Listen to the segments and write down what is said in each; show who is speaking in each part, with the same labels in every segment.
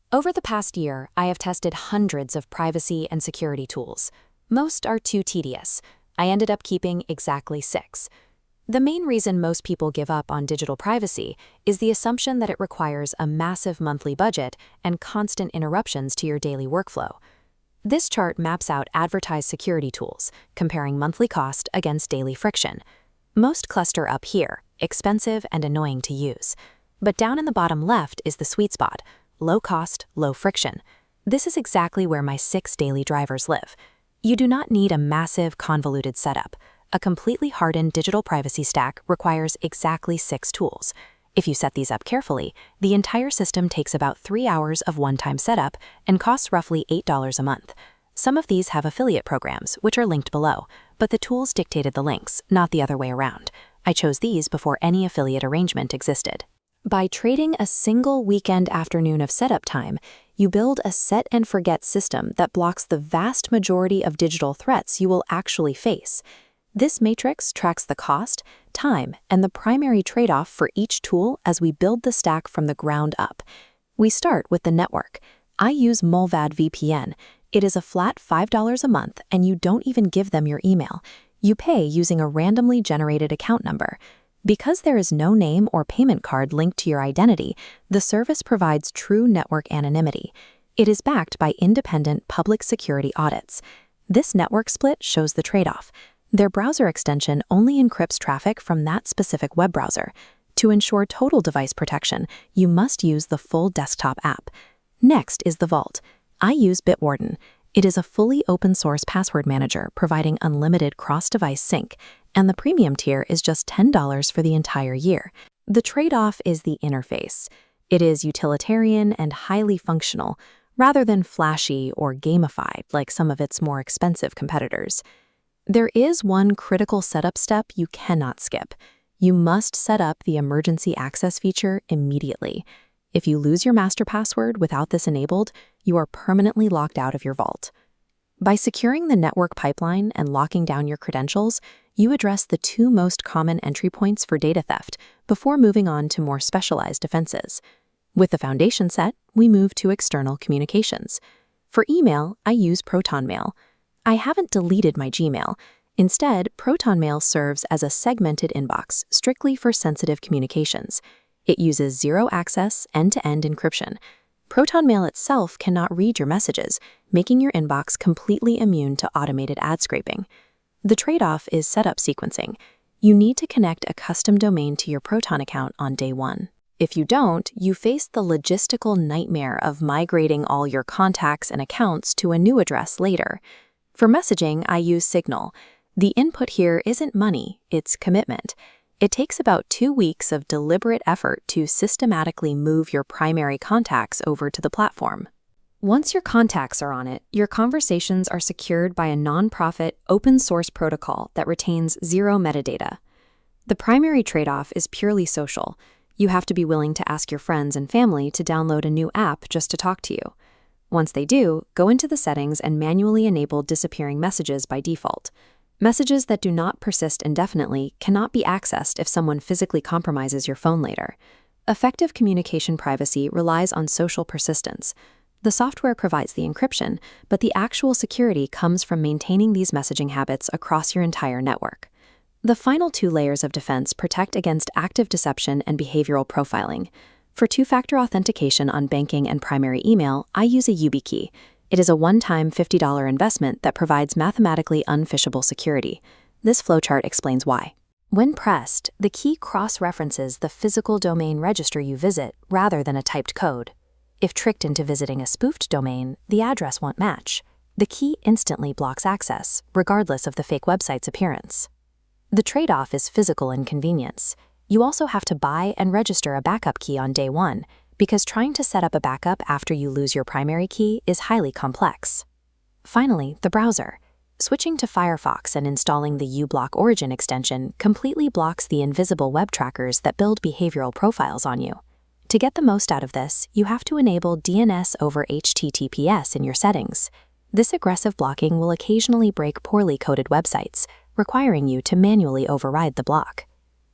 Speaker 1: Over the past year, I have tested hundreds of privacy and security tools. Most are too tedious. I ended up keeping exactly 6. The main reason most people give up on digital privacy is the assumption that it requires a massive monthly budget and constant interruptions to your daily workflow. This chart maps out advertised security tools, comparing monthly cost against daily friction. Most cluster up here, expensive and annoying to use. But down in the bottom left is the sweet spot. Low cost, low friction. This is exactly where my 6 daily drivers live. You do not need a massive, convoluted setup. A completely hardened digital privacy stack requires exactly 6 tools. If you set these up carefully, the entire system takes about 3 hours of one-time setup and costs roughly $8 a month. Some of these have affiliate programs, which are linked below, but the tools dictated the links, not the other way around. I chose these before any affiliate arrangement existed. By trading a single weekend afternoon of setup time, you build a set-and-forget system that blocks the vast majority of digital threats you will actually face. This matrix tracks the cost, time, and the primary trade-off for each tool as we build the stack from the ground up. We start with the network. I use Mullvad VPN. It is a flat $5 a month, and you don't even give them your email. You pay using a randomly generated account number. Because there is no name or payment card linked to your identity, the service provides true network anonymity. It is backed by independent public security audits. This network split shows the trade-off. Their browser extension only encrypts traffic from that specific web browser. To ensure total device protection, you must use the full desktop app. Next is the Vault. I use Bitwarden. It is a fully open-source password manager providing unlimited cross-device sync, and the premium tier is just $10 for the entire year. The trade-off is the interface. It is utilitarian and highly functional, rather than flashy or gamified like some of its more expensive competitors. There is one critical setup step you cannot skip. You must set up the emergency access feature immediately. If you lose your master password without this enabled, you are permanently locked out of your vault. By securing the network pipeline and locking down your credentials, you address the 2 most common entry points for data theft before moving on to more specialized defenses. With the foundation set, we move to external communications. For email, I use ProtonMail. I haven't deleted my Gmail. Instead, ProtonMail serves as a segmented inbox strictly for sensitive communications. It uses zero-access, end-to-end encryption. ProtonMail itself cannot read your messages, making your inbox completely immune to automated ad scraping. The trade-off is setup sequencing. You need to connect a custom domain to your Proton account on day 1. If you don't, you face the logistical nightmare of migrating all your contacts and accounts to a new address later. For messaging, I use Signal. The input here isn't money, it's commitment. It takes about 2 weeks of deliberate effort to systematically move your primary contacts over to the platform. Once your contacts are on it, your conversations are secured by a non-profit, open-source protocol that retains 0 metadata. The primary trade-off is purely social. You have to be willing to ask your friends and family to download a new app just to talk to you. Once they do, go into the settings and manually enable disappearing messages by default. Messages that do not persist indefinitely cannot be accessed if someone physically compromises your phone later. Effective communication privacy relies on social persistence. The software provides the encryption, but the actual security comes from maintaining these messaging habits across your entire network. The final 2 layers of defense protect against active deception and behavioral profiling. For 2-factor authentication on banking and primary email, I use a YubiKey. It is a one-time $50 investment that provides mathematically unphishable security. This flowchart explains why. When pressed, the key cross-references the physical domain register you visit rather than a typed code. If tricked into visiting a spoofed domain, the address won't match. The key instantly blocks access, regardless of the fake website's appearance. The trade-off is physical inconvenience. You also have to buy and register a backup key on day 1, because trying to set up a backup after you lose your primary key is highly complex. Finally, the browser. Switching to Firefox and installing the uBlock Origin extension completely blocks the invisible web trackers that build behavioral profiles on you. To get the most out of this, you have to enable DNS over HTTPS in your settings. This aggressive blocking will occasionally break poorly coded websites, requiring you to manually override the block.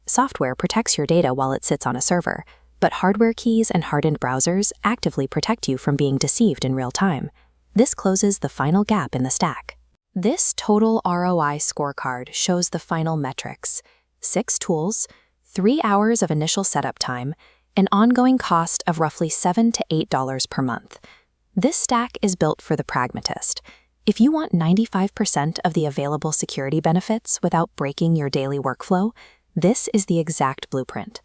Speaker 1: Software protects your data while it sits on a server, but hardware keys and hardened browsers actively protect you from being deceived in real time. This closes the final gap in the stack. This total ROI scorecard shows the final metrics: 6 tools, 3 hours of initial setup time, an ongoing cost of roughly $7 to $8 per month. This stack is built for the pragmatist. If you want 95% of the available security benefits without breaking your daily workflow, this is the exact blueprint.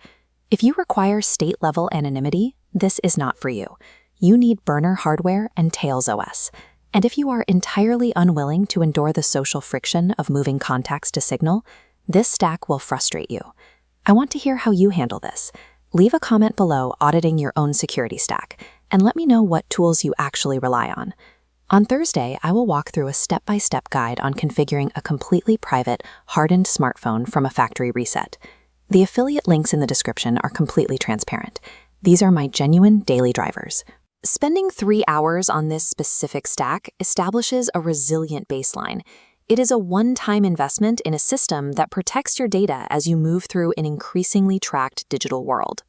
Speaker 1: If you require state-level anonymity, this is not for you. You need burner hardware and Tails OS. And if you are entirely unwilling to endure the social friction of moving contacts to Signal, this stack will frustrate you. I want to hear how you handle this. Leave a comment below auditing your own security stack, and let me know what tools you actually rely on. On Thursday, I will walk through a step-by-step guide on configuring a completely private, hardened smartphone from a factory reset. The affiliate links in the description are completely transparent. These are my genuine daily drivers. Spending 3 hours on this specific stack establishes a resilient baseline. It is a one-time investment in a system that protects your data as you move through an increasingly tracked digital world.